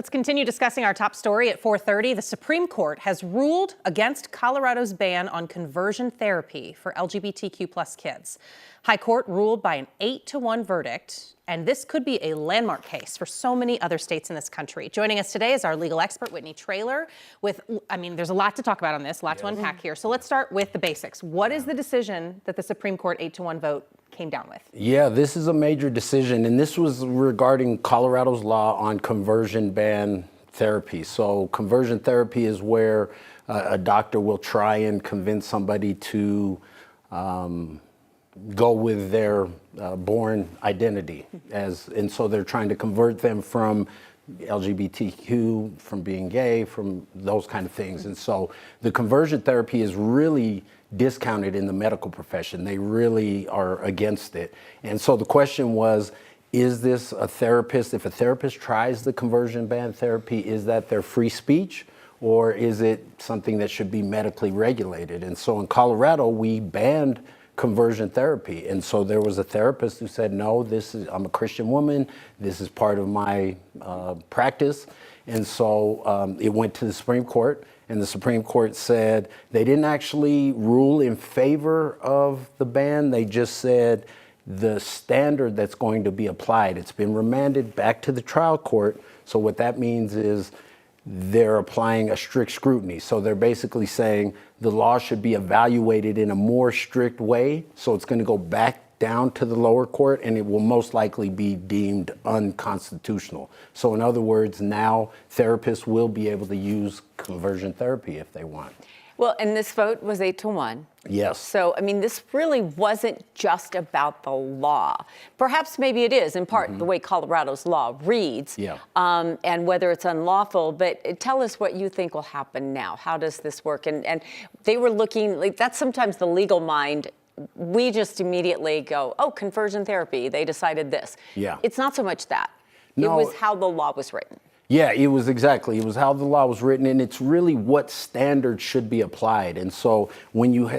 Let's continue discussing our top story at 4:30. The Supreme Court has ruled against Colorado's ban on conversion therapy for LGBTQ plus kids. High Court ruled by an 8-1 verdict, and this could be a landmark case for so many other states in this country. Joining us today is our legal expert, Whitney Traylor. There's a lot to talk about on this, a lot to unpack here. So let's start with the basics. What is the decision that the Supreme Court 8-1 vote came down with? Yeah, this is a major decision, and this was regarding Colorado's law on conversion ban therapy. So conversion therapy is where a doctor will try and convince somebody to go with their born identity, and so they're trying to convert them from LGBTQ, from being gay, from those kind of things. And so the conversion therapy is really discounted in the medical profession. They really are against it. And so the question was, is this a therapist, if a therapist tries the conversion ban therapy, is that their free speech, or is it something that should be medically regulated? And so in Colorado, we banned conversion therapy. And so there was a therapist who said, no, I'm a Christian woman, this is part of my practice. And so it went to the Supreme Court, and the Supreme Court said they didn't actually rule in favor of the ban. They just said the standard that's going to be applied, it's been remanded back to the trial court. So what that means is they're applying a strict scrutiny. So they're basically saying the law should be evaluated in a more strict way. So it's going to go back down to the lower court, and it will most likely be deemed unconstitutional. So in other words, now therapists will be able to use conversion therapy if they want. Well, and this vote was 8-1. Yes. So, I mean, this really wasn't just about the law. Perhaps maybe it is, in part, the way Colorado's law reads, and whether it's unlawful. But tell us what you think will happen now. How does this work? And they were looking, like, that's sometimes the legal mind. We just immediately go, oh, conversion therapy, they decided this. Yeah. It's not so much that. No. It was how the law was written. Yeah, it was how the law was written, and it's really what standards should be applied. And so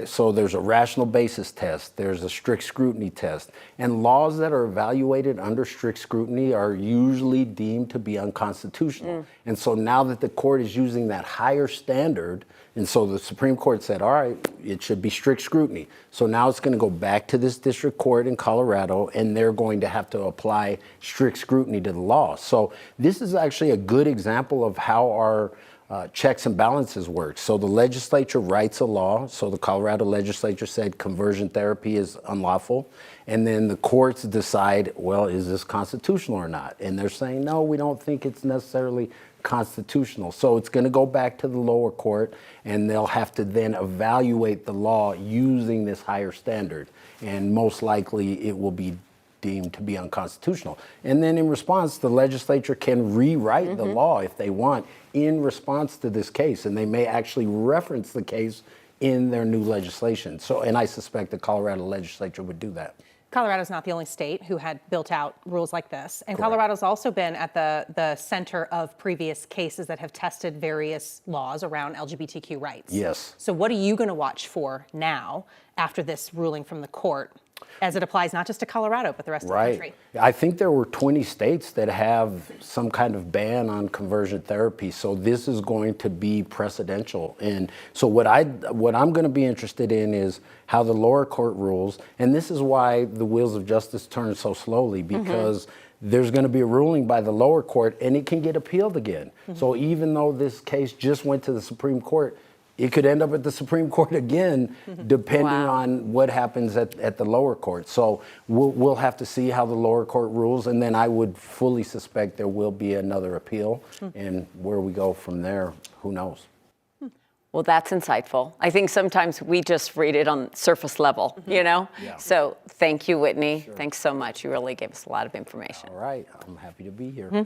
so there's a rational basis test, there's a strict scrutiny test, and laws that are evaluated under strict scrutiny are usually deemed to be unconstitutional. And so now that the court is using that higher standard, and so the Supreme Court said, all right, it should be strict scrutiny. So now it's going to go back to this district court in Colorado, and they're going to have to apply strict scrutiny to the law. So this is actually a good example of how our checks and balances work. So the legislature writes a law. So the Colorado legislature said conversion therapy is unlawful. And then the courts decide, well, is this constitutional or not? And they're saying, no, we don't think it's necessarily constitutional. So it's going to go back to the lower court, and they'll have to then evaluate the law using this higher standard. And most likely it will be deemed to be unconstitutional. And then in response, the legislature can rewrite the law if they want in response to this case, and they may actually reference the case in their new legislation. So, and I suspect the Colorado legislature would do that. Colorado's not the only state who had built out rules like this. And Correct. Colorado's also been at the center of previous cases that have tested various laws around LGBTQ rights. Yes. So what are you going to watch for now after this ruling from the court, as it applies not just to Colorado, but the rest of the country? I think there were 20 states that have some kind of ban on conversion therapy. So this is going to be precedential. And so what I'm going to be interested in is how the lower court rules. And this is why the wheels of justice turn so slowly, because there's going to be a ruling by the lower court, and it can get appealed again. So even though this case just went to the Supreme Court, it could end up at the Supreme Court again, depending on what happens at the lower court. So we'll have to see how the lower court rules, and then I would fully suspect there will be another appeal, and where we go from there, who knows? Well, that's insightful. I think sometimes we just read it on surface level, you know? Yeah. So thank you, Whitney. Sure. Thanks so much. You really gave us a lot of information. All right. I'm happy to be here.